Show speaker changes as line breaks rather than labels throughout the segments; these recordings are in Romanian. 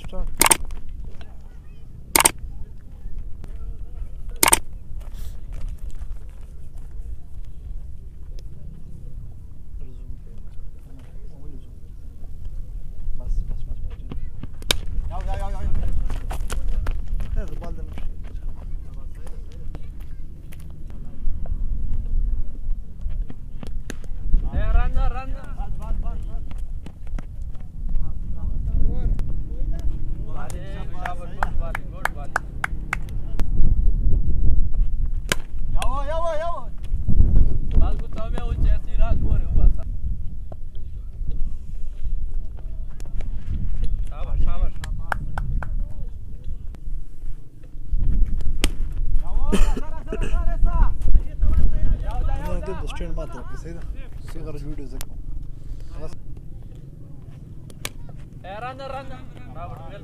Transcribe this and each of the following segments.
start. هذا البال स्टैंड मात्र सही ना सिगर वीडियो से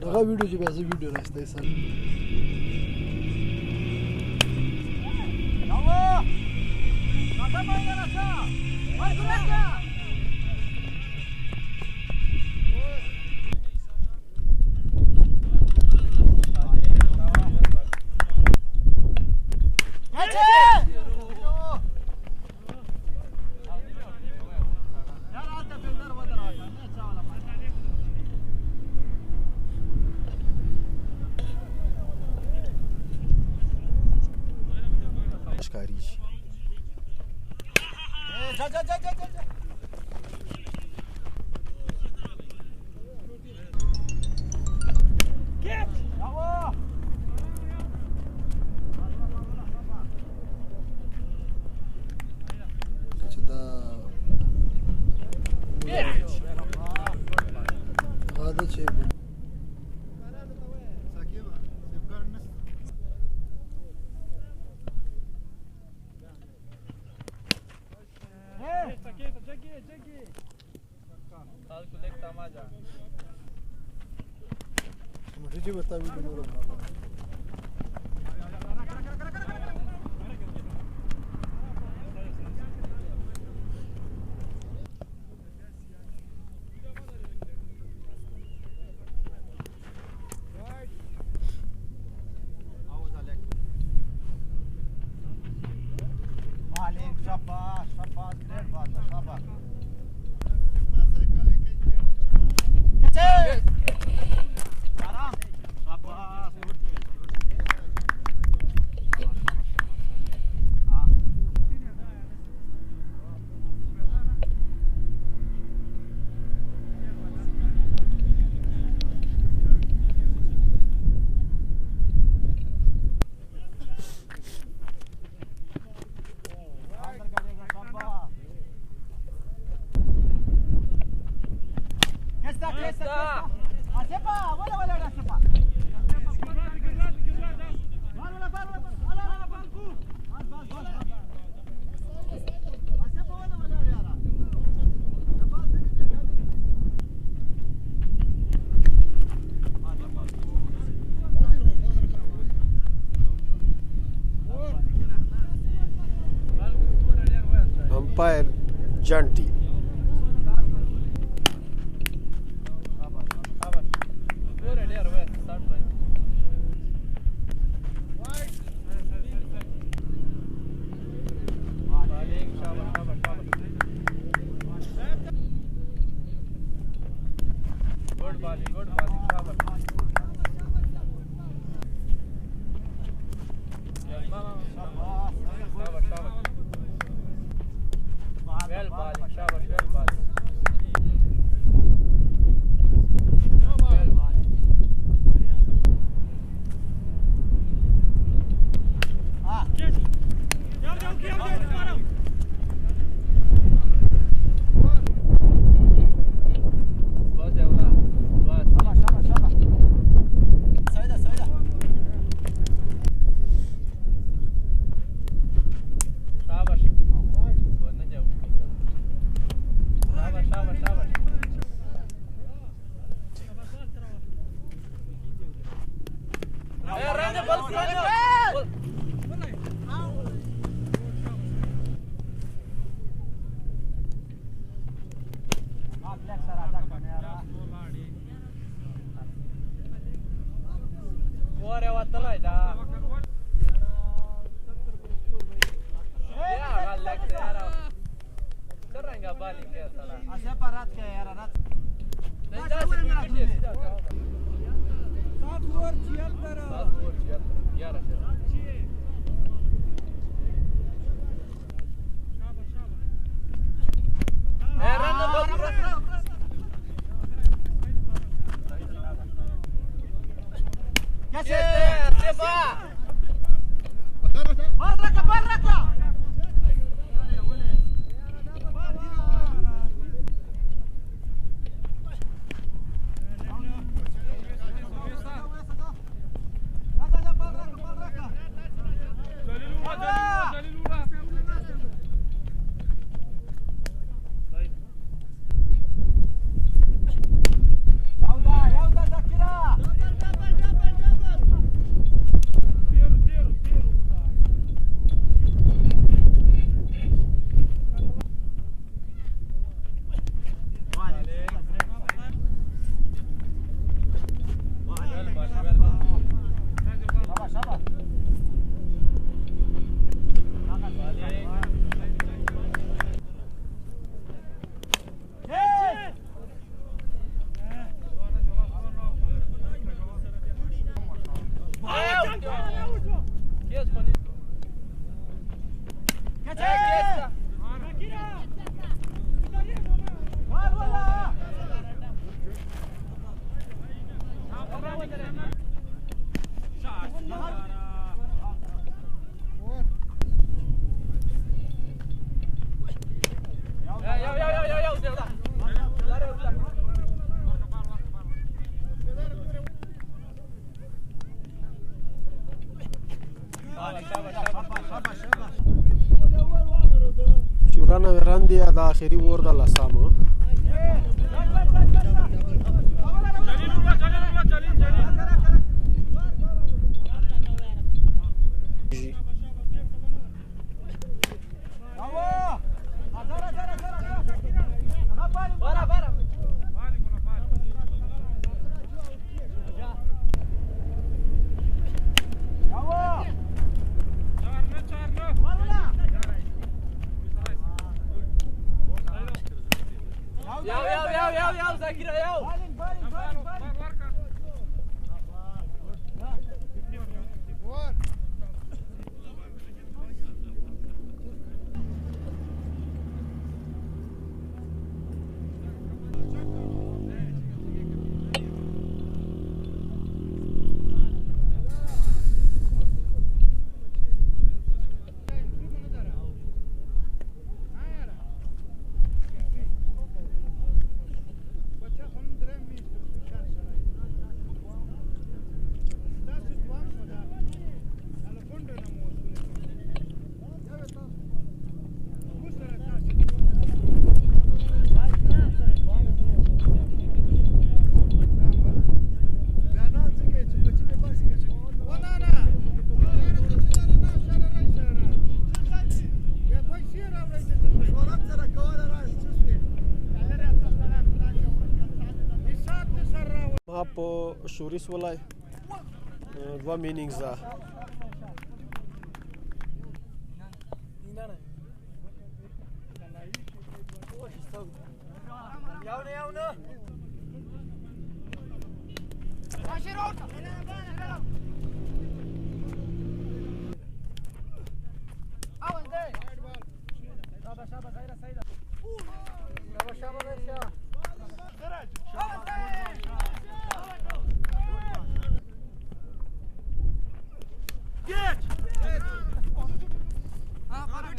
दगा वीडियो जो वैसे वीडियो रास्ते है सर मुझे बता वीडियो में Umpire Janti.
Moare o atalai, da. Ia, galak te era. Teranga bali ke atala.
Așa parat că era rat.
Deci da, se gândește, da.
Sat orice iară.
Sat orice iară. Iar așa. Era na boca.
Este,
Teba.
barraca, barraca.
Ciurana Verandia da akhiri over da lasama.
Iau, Zakira, iau! Po Shuris walai 2 meanings da.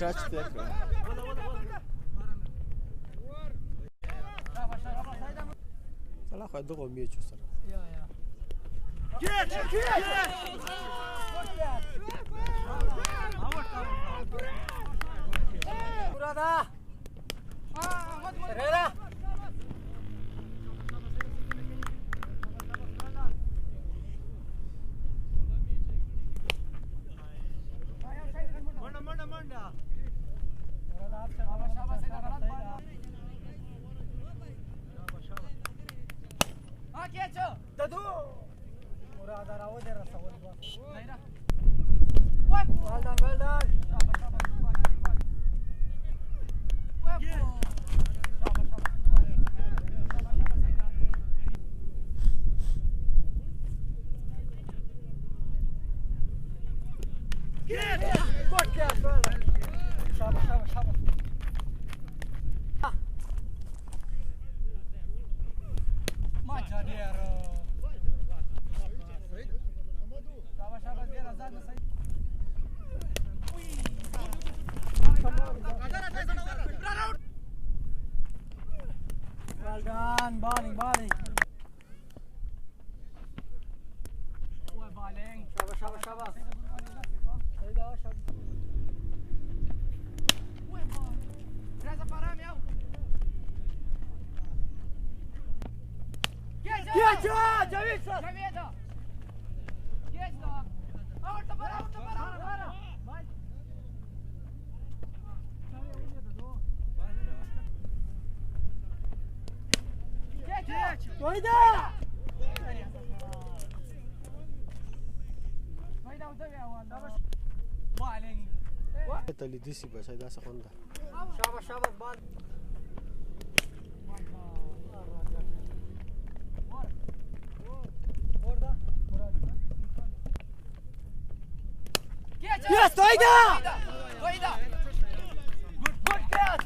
Touch there. Salah hai do mi chu sar.
Burada. Herrera. Manda. Dadu. Murad arawo de rasa Well done, well done. Good catch, well done. Shabash, shabash, shabash. Macha dear. Shabash, shabash, dear Azad Said. Well done, bowling, bowling. Shabash, shabash, shabash.
ته لیدې سي بس دا څه خوند ده
Shabash, shabash, ball. Yes, Toida! Toida! Good catch!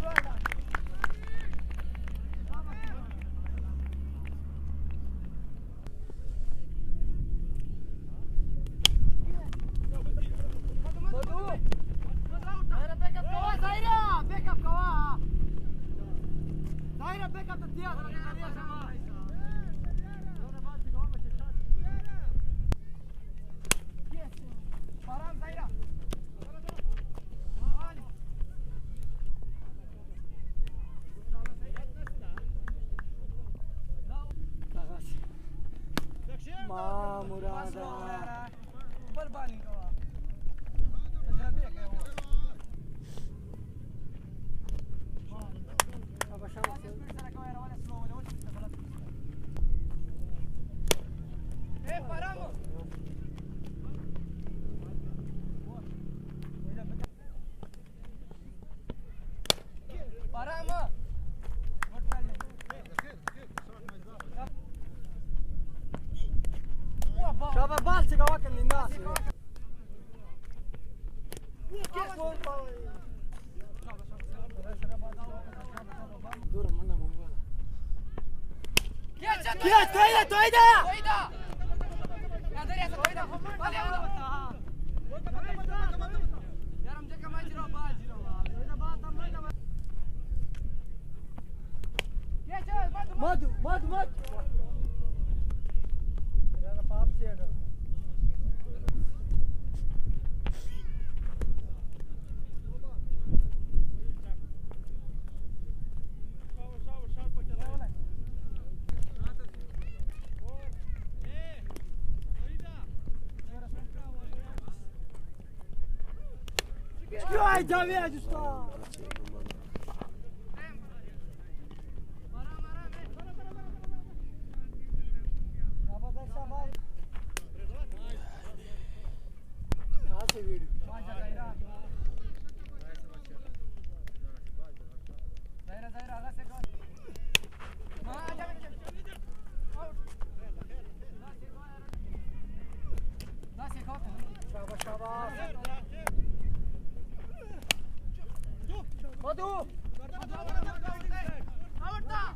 Ma Murada. Barbani kawa. Tajrabiya kya hua? Shabash, shabash. Hey, paramo. Paramo. شباب بالسي قواكن للناس دور منا موبايل يا تويدا تويدا تويدا يا دري يا تويدا vale यार हम जगह मैच रो बाल जीरो تويدا बात हम नहीं कर ये चल मत मत मत यार पाप से है Ai, Javier, está. Madu! Out!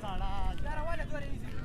Dar oare doar ei zic,